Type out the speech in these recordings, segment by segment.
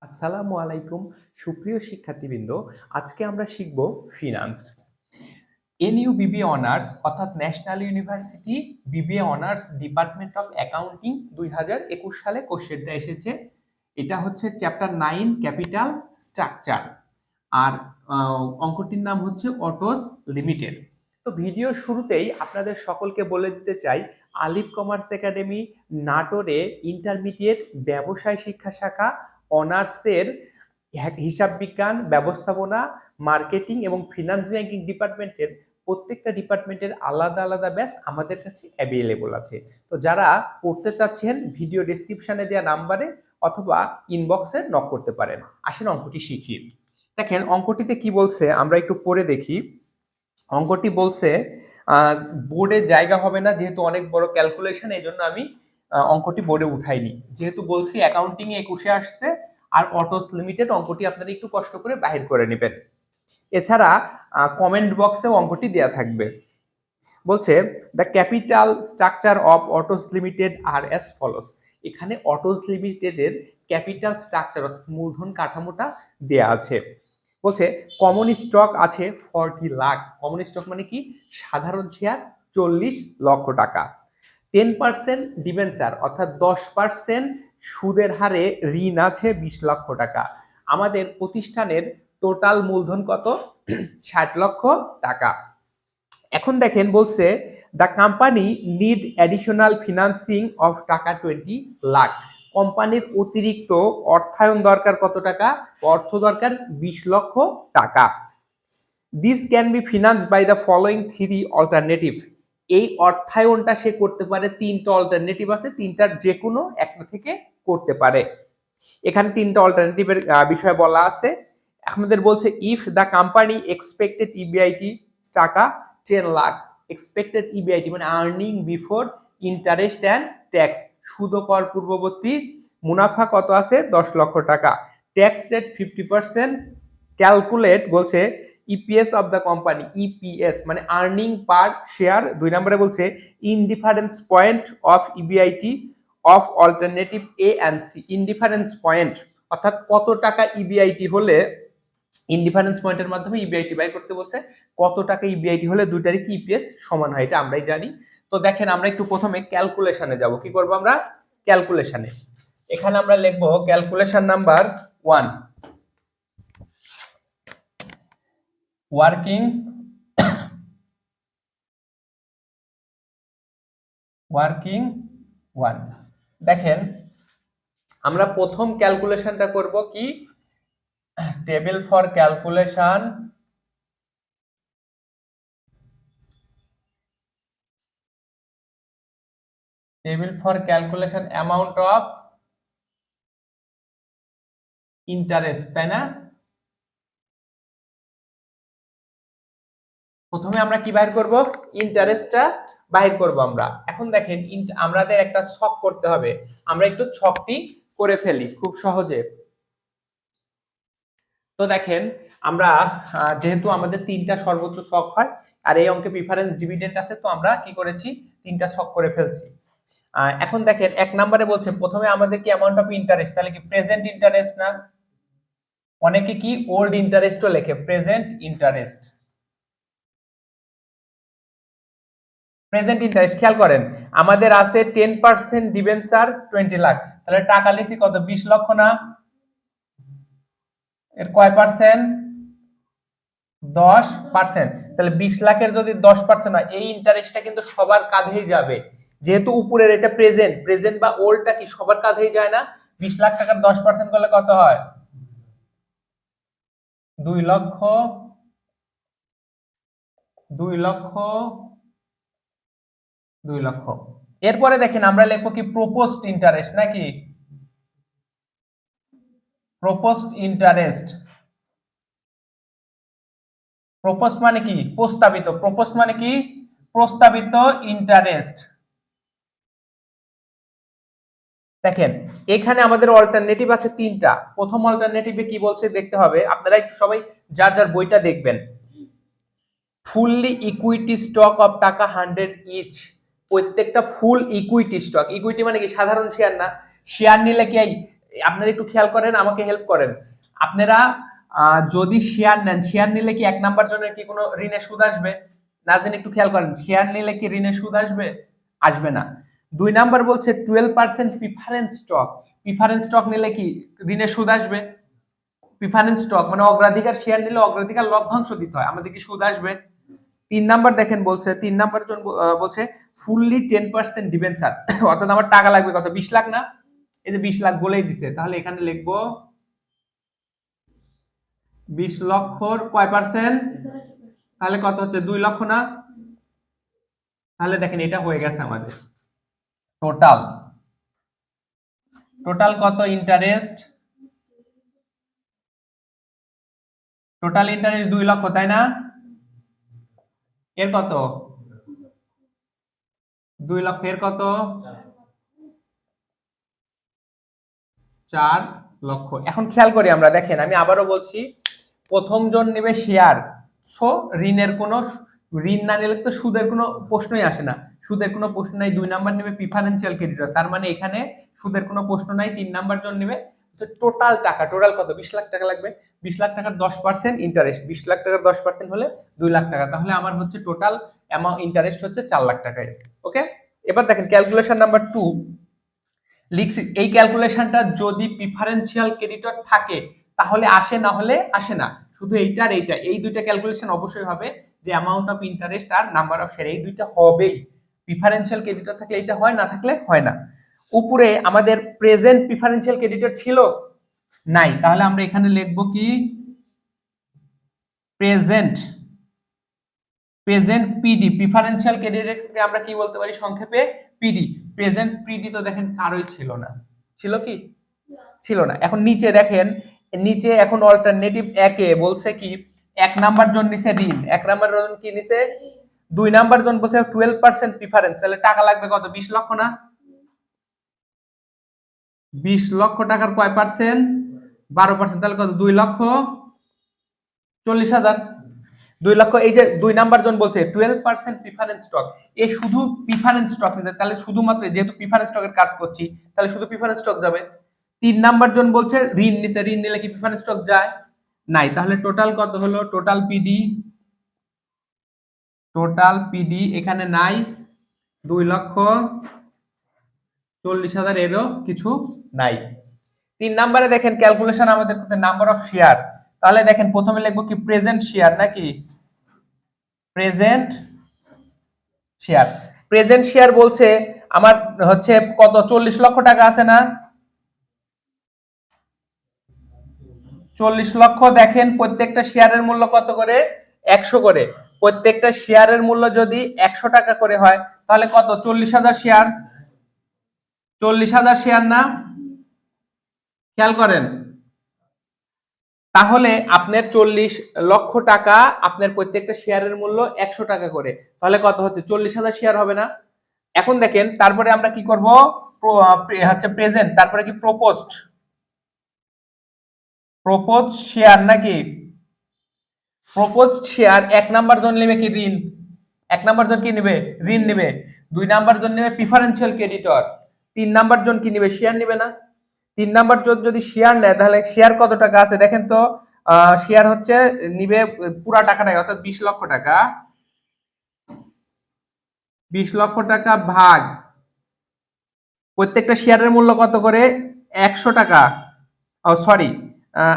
আসসালামু আলাইকুম সুপ্রিয় শিক্ষার্থীবৃন্দ। আজকে আমরা শিখব ফিনান্স। এনইউ বিবিএ অনার্স অর্থাৎ national university BBA honours department of accounting 2021 সালে কোশ্চেনটা এসেছে। এটা হচ্ছে চ্যাপ্টার 9 ক্যাপিটাল স্ট্রাকচার, আর অঙ্কটির নাম হচ্ছে অটোস লিমিটেড। তো ভিডিওর শুরুতেই আপনাদের সকলকে বলে দিতে চাই, আলিফ কমার্স একাডেমি নাটোরে ইন্টারমিডিয়েট ব্যবসায় শিক্ষা শাখা অনার্সের হিসাব বিজ্ঞান, ব্যবস্থাপনা, মার্কেটিং এবং ফিনান্স ব্যাংকিং ডিপার্টমেন্টের প্রত্যেকটা ডিপার্টমেন্টের আলাদা আলাদা ব্যাচ আমাদের কাছে অ্যাভেলেবল আছে। তো যারা পড়তে চাচ্ছেন ভিডিও ডেসক্রিপশনে দেওয়া নাম্বারে অথবা ইনবক্সে নক করতে পারেন। আসেন অঙ্কটি শিখি। দেখেন অঙ্কটিতে কি বলছে আমরা একটু পড়ে দেখি। অঙ্কটি বলছে বোর্ডে জায়গা হবে না, যেহেতু অনেক বড় ক্যালকুলেশন, এই জন্য আমি অঙ্কটি বোর্ডে উঠাইনি। যেহেতু বলছি অ্যাকাউন্টিং এ 21-এ আসছে, আর অটোস লিমিটেড অঙ্কটি আপনারা একটু কষ্ট করে বাহির করে নেবেন। এছাড়া কমেন্ট বক্সেও অঙ্কটি দেওয়া থাকবে। বলছে the capital structure of Autos Limited আর অ্যাজ ফলোস। এখানে অটোস লিমিটেডের ক্যাপিটাল স্ট্রাকচার অর্থাৎ মূলধন কাঠামোটা দেয়া আছে। বলছে কমন স্টক আছে 40 লাখ। কমন স্টক মানে কি? সাধারণ শেয়ার 40 লক্ষ টাকা। 10% ডিবেঞ্চার অর্থাৎ 10% সুদের হারে ঋণ আছে 20 লক্ষ টাকা। আমাদের প্রতিষ্ঠানের টোটাল মূলধন কত? 60 লক্ষ টাকা। এখন দেখেন বলছে the company need additional financing of টাকা 20 লাখ। কোম্পানির অতিরিক্ত অর্থায়ন দরকার কত টাকা? অর্থ দরকার 20 লক্ষ টাকা। This can be finance by the following 3 alternative. এই অর্থায়নটা সে করতে পারে, তিনটা অল্টারনেটিভ আছে, তিনটার যে কোনো একটা থেকে করতে পারে। এখানে তিনটা অল্টারনেটিভের বিষয় বলা আছে। আমাদের বলছে if the company expected EBIT টাকা 10 লাখ। এক্সপেক্টেড ইবিআইটি মানে earning before interest and tax, সুদ ও কর পূর্ববর্তী মুনাফা কত আছে? 10 লক্ষ টাকা। Tax rate 50%। ক্যালকুলেট বলছে EPS of the company, EPS মানে আর্নিং পার শেয়ার। 2 নম্বরে বলছে indifference point of EBIT of alternative A and C. Indifference point অর্থাৎ কত টাকা ইবিআইটি হলে, ইনডিফারেন্স পয়েন্টের মাধ্যমে ইবিআইটি বাই করতে বলছে, কত টাকা ইবিআইটি হলে দুইটারই কি ইপিএস সমান হয়, এটা আমরাই জানি। তো দেখেন আমরা একটু প্রথমে ক্যালকুলেশনে যাব। কি করব আমরা? ক্যালকুলেশনে। এখানে আমরা লিখব ক্যালকুলেশন নাম্বার 1, ওয়ার্কিং 1। দেখেন আমরা প্রথম ক্যালকুলেশনটা করব কি? Table for calculation amount of interest, তাই না? প্রথমে আমরা কি বাহির করব? ইন্টারেস্টটা বাহির করব আমরা। এখন দেখেন আমাদের একটা ছক করতে হবে, আমরা একটু ছকটি করে ফেলি খুব সহজে। তো দেখেন আমরা যেহেতু আমাদের তিনটা সর্বোচ্চ ছক হয়, আর এই অঙ্কে প্রিফারেন্স ডিভিডেন্ড আছে, তো আমরা কি করেছি? তিনটা ছক করে ফেলছি। এখন দেখেন 1 নম্বরে বলছে প্রথমে আমাদের কি অ্যামাউন্ট অফ ইন্টারেস্ট, তাহলে কি প্রেজেন্ট ইন্টারেস্ট না? অনেকে কি ওল্ড ইন্টারেস্টও লেখে, প্রেজেন্ট ইন্টারেস্ট। প্রেজেন্ট ইন্টারেস্ট খেয়াল করেন, আমাদের আছে 10% ডিবেঞ্চার 20 লাখ, তাহলে টাকা লিখি কত? 20 লক্ষ না? এর কয় পার্সেন্ট? 10%। তাহলে 20 লাখের যদি 10% হয়, এই ইন্টারেস্টটা কিন্তু সবার কাঁধেই যাবে। যেহেতু উপরের এটা প্রেজেন্ট, প্রেজেন্ট বা ওল্ডটা কি সবার কাঁধেই যায় না? 20 লাখ টাকার 10% করলে কত হয়? 2 লক্ষ। 2 লক্ষ। 2 লক্ষ। এরপরে দেখেন আমরা লিখবো কি? প্রপোজড ইন্টারেস্ট নাকি? Proposed interest. প্রপোজড মানে কি? প্রস্তাবিত। প্রপোজড মানে কি? প্রস্তাবিত ইন্টারেস্ট। দেখেন এখানে আমাদের অল্টারনেটিভ আছে তিনটা। প্রথম অল্টারনেটিভে কি বলছে দেখতে হবে, আপনারা একটু সবাই যার যার বইটা দেখবেন। ফুললি ইকুইটি স্টক অফ টাকা 100 ইচ। প্রত্যেকটা ফুল ইকুইটি স্টক। ইকুইটি মানে কি? সাধারণ শেয়ার না? শেয়ার নিলে কি আপনারা একটু খেয়াল করেন, আমাকে হেল্প করেন। আপনারা যদি শেয়ার নেন, শেয়ার নিলে কি 1 নাম্বার জনের কি কোনো ঋণের সুদ আসবে? না জেনে একটু খেয়াল করেন, শেয়ার নিলে কি ঋণের সুদ আসবে? আসবে না। 2 নাম্বার বলছে 12% প্রিফারেন্স স্টক। প্রিফারেন্স স্টক নিলে কি ঋণের সুদ আসবে? প্রিফারেন্স স্টক মানে অগ্রাধিকার শেয়ার নিলে অগ্রাধিকার লভ্যাংশ দিতে হয়, আমাদের কি সুদ আসবে? 3 নাম্বার দেখেন বলছে, 3 নাম্বার জন বলছে ফুললি 10% ডিবেঞ্চার, অর্থাৎ আমার টাকা লাগবে কত, 20 লাখ না? এই যে 20 লাখ বলেই দিছে, তাহলে এখানে লিখবো 20 লক্ষর কয় পার্সেন্ট, তাহলে কত হচ্ছে 2 লক্ষ না? তাহলে দেখেন এটা হয়ে গেছে আমাদের টোটাল। টোটাল কত ইন্টারেস্ট? টোটাল ইন্টারেস্ট 2 লক্ষ, তাই না? এর কত 2 লক্ষ, এর কত 4 লক্ষ। এখন খেয়াল করি আমরা, দেখেন আমি আবারও বলছি, প্রথম জন নেবে শেয়ার, সো ঋণের কোনো, ঋণ না নিলে তো সুদের কোনো প্রশ্নই আসে না, সুদের কোনো প্রশ্ন নাই। 2 নাম্বার নেবে প্রিফারেন্সিয়াল ক্রেডিটর, তার মানে এখানে সুদের কোনো প্রশ্ন নাই। 3 নাম্বার জন নেবে টোটাল টাকা, টোটাল কত 20 লাখ টাকা লাগবে, 20 লাখ টাকার 10% ইন্টারেস্ট, 20 লাখ টাকার 10% হলে 2 লাখ টাকা, তাহলে আমার হচ্ছে টোটাল অ্যামাউন্ট ইন্টারেস্ট হচ্ছে 4 লাখ টাকায়। ওকে, এবার দেখেন ক্যালকুলেশন নাম্বার 2 লিখছি, এই ক্যালকুলেশনটা যদি প্রিফারেন্সিয়াল ক্রেডিটর থাকে তাহলে আসে, না হলে আসে না। শুধু এইটা আর এইটা, এই দুইটা ক্যালকুলেশন অবশ্যই হবে, যে অ্যামাউন্ট অফ ইন্টারেস্ট আর নাম্বার অফ শেয়ার, এই দুইটা হবেই। প্রিফারেন্সিয়াল ক্রেডিটর থাকলে এইটা হয়, না থাকলে হয় না। উপরে আমাদের প্রেজেন্ট প্রিফারেন্সিয়াল ক্রেডিটর ছিল নাই, তাহলে আমরা এখানে লিখব কি প্রেজেন্ট, প্রেজেন্ট পিডি, প্রিফারেন্সিয়াল ক্রেডিটরকে আমরা কি বলতে পারি সংক্ষেপে পিডি। প্রেজেন্ট পিডি তো দেখেন কারোই ছিল না, ছিল কি? ছিল না। এখন নিচে দেখেন, নিচে এখন অল্টারনেটিভ একে বলছে কি 1 নাম্বার জন নিছে ঋণ, 1 নাম্বার জন কি নিছে, 2 নাম্বার জন বলছে 12% প্রিফারেন্স, তাহলে টাকা লাগবে কত 20 লক্ষ না? 20 লক্ষ টাকার কয় পার্সেন্ট, 12%, তাহলে কত 2 লক্ষ 40,000। 2 লক্ষ, এই যে 2 নাম্বার জন বলছে 12% প্রিফারেন্স স্টক, এই শুধু প্রিফারেন্স স্টক নিতে, তাহলে শুধুমাত্র যেহেতু প্রিফারেন্স স্টকের কাজ করছি তাহলে শুধু প্রিফারেন্স স্টক যাবে। 3 নাম্বার জন বলছে ঋণ নিছে, ঋণ নিলে কি প্রিফারেন্স স্টক যায়? নাই, তাহলে টোটাল কত হলো, টোটাল পিডি, টোটাল পিডি এখানে নাই, 2 লক্ষ 40,000, এরও কিছু নাই। 3 নাম্বারে দেখেন ক্যালকুলেশন আমাদের করতে নাম্বার অফ শেয়ার, তাহলে দেখেন প্রথমে লিখবো কি প্রেজেন্ট শেয়ার নাকি, প্রেজেন্ট শেয়ার। প্রেজেন্ট শেয়ার বলছে আমার হচ্ছে কত 40 লক্ষ টাকা আছে না? 40 লক্ষ, দেখেন প্রত্যেকটা শেয়ারের মূল্য কত করে, 100 করে। প্রত্যেকটা শেয়ারের মূল্য যদি 100 টাকা করে হয় তাহলে কত 40,000 শেয়ার, 40,000 শেয়ার না? খেয়াল করেন, তাহলে আপনার 40 লক্ষ টাকা, আপনার প্রত্যেকটা শেয়ারের মূল্য 100 টাকা করে, তাহলে কত হচ্ছে 40,000 শেয়ার হবে না? এখন দেখেন তারপরে আমরা কি করব, হচ্ছে প্রেজেন্ট, তারপরে কি প্রপোজড, প্রপোজ শেয়ার নাকি, প্রপোজ শেয়ার। 1 নাম্বার জন নেবে কি ঋণ, 1 নাম্বার জন কি নেবে, ঋণ নেবে। 2 নাম্বার জন নেবে প্রিফারেন্সিয়াল ক্রেডিটর, 3 নাম্বার জন কি নেবে, শেয়ার নেবে না? 3 নাম্বার জন যদি শেয়ার নেয় তাহলে শেয়ার কত টাকা আছে দেখেন তো, শেয়ার হচ্ছে নিবে পুরা টাকাটাই, অর্থাৎ 20 লক্ষ টাকা, 20 লক্ষ টাকা ভাগ প্রত্যেকটা শেয়ারের মূল্য কত করে, 100 টাকা। ও সরি,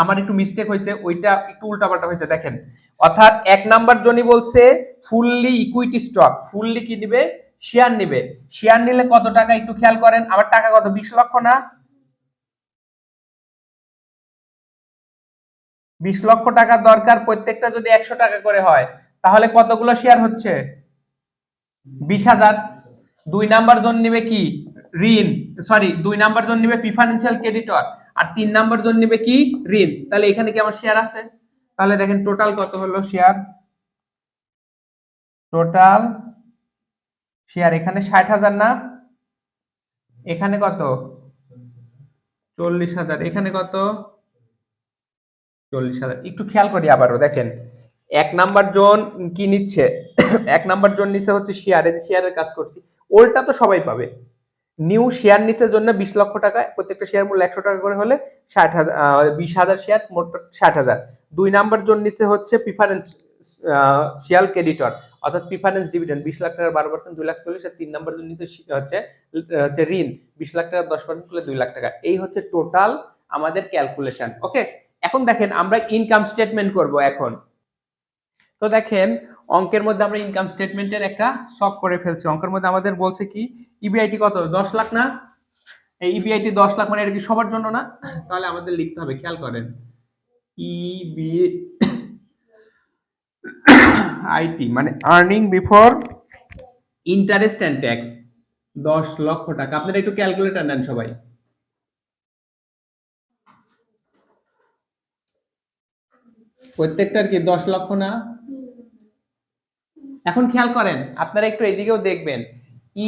আমার একটু মিস্টেক হয়েছে, ওইটা একটু উল্টাপাল্টা হয়েছে, দেখেন। অর্থাৎ 1 নাম্বার জনই বলছে ফুললি ইকুইটি স্টক, ফুললি কি নিবে, শেয়ার নিবে। শেয়ার নিলে কত টাকা একটু খেয়াল করেন, আমার টাকা কত 20 লক্ষ না? 20 লক্ষ টাকা দরকার, প্রত্যেকটা যদি 100 টাকা করে হয় তাহলে কতগুলো শেয়ার হচ্ছে, 20,000। 2 নাম্বার জন নিবে কি ঋণ, সরি 2 নাম্বার জন নিবে প্রিফারেন্সিয়াল ক্রেডিটর, আর 3 নাম্বার জন নিবে কি ঋণ, তাহলে এখানে কি আমার শেয়ার আছে? তাহলে দেখেন টোটাল কত হলো শেয়ার, টোটাল শেয়ার এখানে 60,000 না, এখানে কত 40,000, এখানে কত 40,000। একটু খেয়াল করি আবারও, দেখেন 1 নাম্বার জন কি নিচ্ছে, 1 নাম্বার জন নিচ্ছে হচ্ছে শেয়ার, এই যে শেয়ারের কাজ করছি, ওলটা তো সবাই পাবে, নিউ শেয়ার নিচের জন্য 20 লক্ষ টাকা, প্রত্যেকটা শেয়ার মূল্য 100 টাকা করে হলে 60,000, 20,000 শেয়ার, মোট 60,000। 2 নাম্বার জোন নিচে হচ্ছে প্রিফারেন্স শেয়ার ক্রেডিটর, অর্থাৎ প্রিফারেন্স ডিভিডেন্ড 20 লাখ টাকার 12%, 2,40,000। আর 3 নাম্বার জোন নিচে হচ্ছে ঋণ 20 লাখ টাকার 10% করলে 2 লাখ টাকা। এই হচ্ছে টোটাল আমাদের ক্যালকুলেশন। ওকে, এখন দেখেন আমরা ইনকাম স্টেটমেন্ট করব এখন। তো দেখেন অঙ্কের মধ্যে আমরা ইনকাম স্টেটমেন্টের একটা সব করে ফেলছি। অঙ্কের মধ্যে আমাদের বলছে কি ইবিআইটি কত, 10 লাখ না? এই ইবিআইটি 10 লাখ, মানে এটা কি সবার জন্য না? তাহলে আমাদের লিখতে হবে, খেয়াল করেন, ইবিআইটি মানে earning before interest and tax, 10 lakh টাকা। আপনারা একটু ক্যালকুলেটর নেন সবাই। প্রত্যেকটার কি 10 লক্ষ না? এখন খেয়াল করেন, আপনারা একটু এইদিকেও দেখবেন,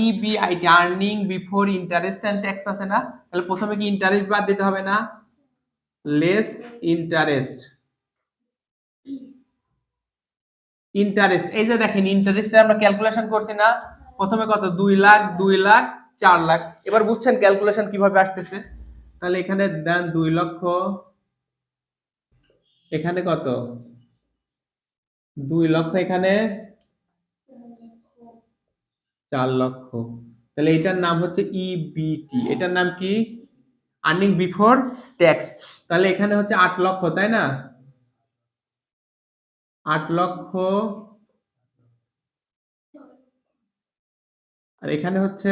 EBIT earning before interest and tax আছে না? তাহলে প্রথমে কি ইন্টারেস্ট বাদ দিতে হবে না? লেস ইন্টারেস্ট, ইন্টারেস্ট এই যে দেখেন ইন্টারেস্টের আমরা ক্যালকুলেশন করছি না, প্রথমে কত 2 লাখ, 2 লাখ, 4 লাখ। এবার বুঝছেন ক্যালকুলেশন কিভাবে আসতেছে? তাহলে এখানে দেন 2 লক্ষ, এখানে কত 2 লক্ষ, এখানে 4 লক্ষ। তাহলে এটার নাম হচ্ছে ইবিটি, এটার নাম কি আর্নিং বিফোর ট্যাক্স। তাহলে এখানে হচ্ছে 8 লক্ষ, তাই না? 8 লক্ষ, আর এখানে হচ্ছে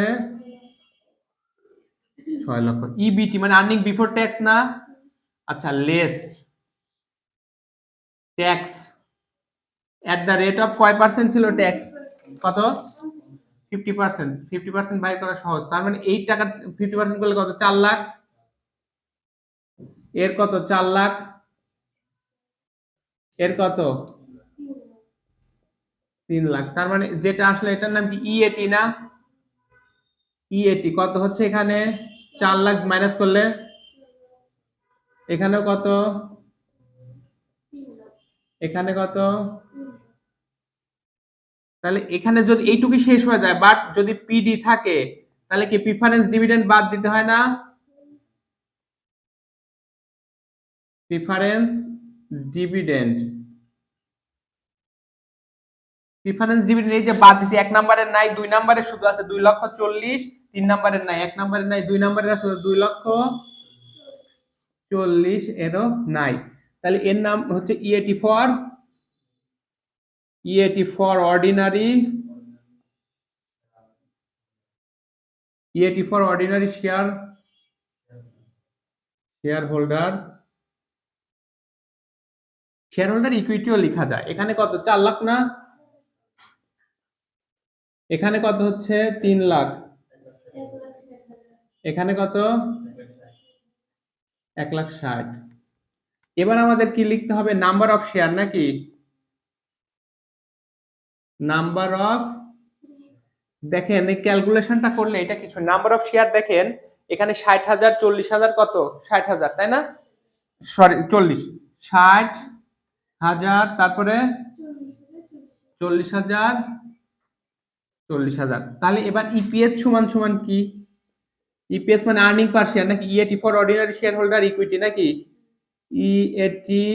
6 লক্ষ। ইবিটি মানে আর্নিং বিফোর ট্যাক্স না? আচ্ছা, less tax at the rate of কয় পার্সেন্ট ছিল ট্যাক্স? কত? 50%। 50% বাই করা সহজ, তার মানে এই টাকা 50% করলে কত? 4 লাখ। এর কত? 4 লাখ। এর কত? 3 লাখ। তার মানে যেটা আসলে এটার নাম কি ইএটি না? ইএটি কত হচ্ছে এখানে? 4 লাখ মাইনাস করলে এখানেও কত? এখানে কত? তাহলে এখানে যদি এইটুকু শেষ হয়ে যায়, বাট যদি পিডি থাকে তাহলে কি প্রিফারেন্স ডিভিডেন্ড বাদ দিতে হয় না? প্রিফারেন্স ডিভিডেন্ড, প্রিফারেন্স ডিভিডেন্ড এই যে বাদ দিছি, 1 নাম্বারের নাই, 2 নাম্বারের শুধু আছে 2,40,000। 3 নাম্বারের নাই, 1 নাম্বারের নাই, 2 নাম্বারের আছে 2,40,000, এরও নাই। তাহলে এর নাম হচ্ছে EAT for ordinary, share holder, share holder ইকুইটিও লেখা যায়। এখানে কত? 4 লাখ না? এখানে কত হচ্ছে? 3 লাখ। এখানে কত? 1,60,000। এবার আমাদের কি লিখতে হবে? নাম্বার অফ শেয়ার নাকি? নাম্বার অফ, দেখেন এই ক্যালকুলেশনটা করলে এটা কিছু, নাম্বার অফ শেয়ার দেখেন এখানে 60,000, 40,000, কত 60,000, তাই না? সরি 40, 60,000, তারপরে 40,000, 40,000। তাহলে এবার ইপিএস সমান সমান কি? ইপিএস মানে আর্নিং পার শেয়ার নাকি? EAT for ordinary share holder equity নাকি? EAT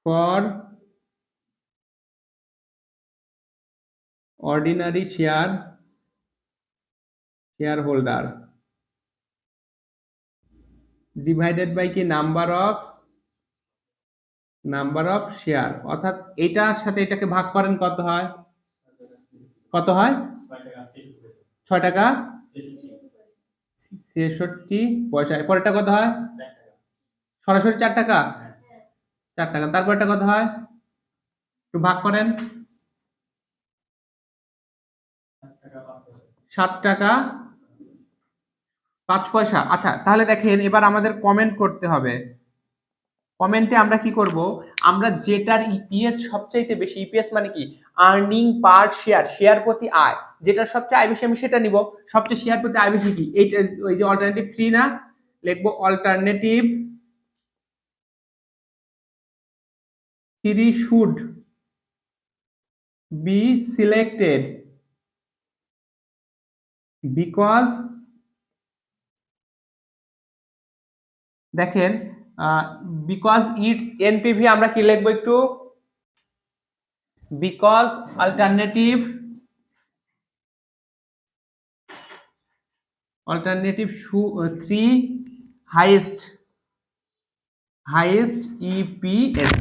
for ordinary share holder divided by কি নাম্বার অফ শেয়ার, অর্থাৎ এটার সাথে এটাকে ভাগ করেন, কত হয়? কত হয়? 6 টাকা 66 পয়সা। পরেরটা কত হয়? সরাসরি 4 টাকা, 4 টাকা। তারপরটা কত হয়? একটু ভাগ করেন। 7 টাকা 5 পয়সা। আচ্ছা, তাহলে দেখেন এবার আমাদের কমেন্ট করতে হবে। কমেন্টে আমরা কি করব? আমরা যেটার ইপিএস সবচাইতে বেশি, ইপিএস মানে কি আর্নিং পার শেয়ার, শেয়ার প্রতি আয়, যেটার সবচেয়ে আয় বেশি আমি সেটা নিব। সবচেয়ে শেয়ার প্রতি আয় বেশি কি? এইটা, ওই যে অল্টারনেটিভ 3 না, লিখবো alternative 3 should be selected because দেখেন বিকজ ইটস এনপিভি আমরা কি লিখবো একটু, বিকজ অল্টারনেটিভ 3 হাইয়েস্ট ইপিএস,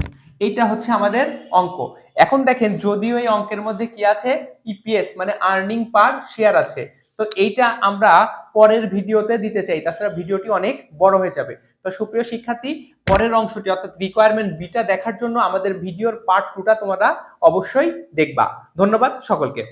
এইটা হচ্ছে আমাদের অঙ্ক। এখন দেখেন যদিও এই অঙ্কের মধ্যে কি আছে, ইপিএস মানে আর্নিং পার শেয়ার আছে, তো এইটা আমরা পরের ভিডিওতে দিতে চাই, তাছাড়া ভিডিওটি অনেক বড় হয়ে যাবে। তো সুপ্রিয় শিক্ষার্থী, পরের অংশটি অর্থাৎ রিকোয়ারমেন্ট বিটা দেখার জন্য আমাদের ভিডিওর পার্ট 2টা তোমরা অবশ্যই দেখবা। ধন্যবাদ সকলকে।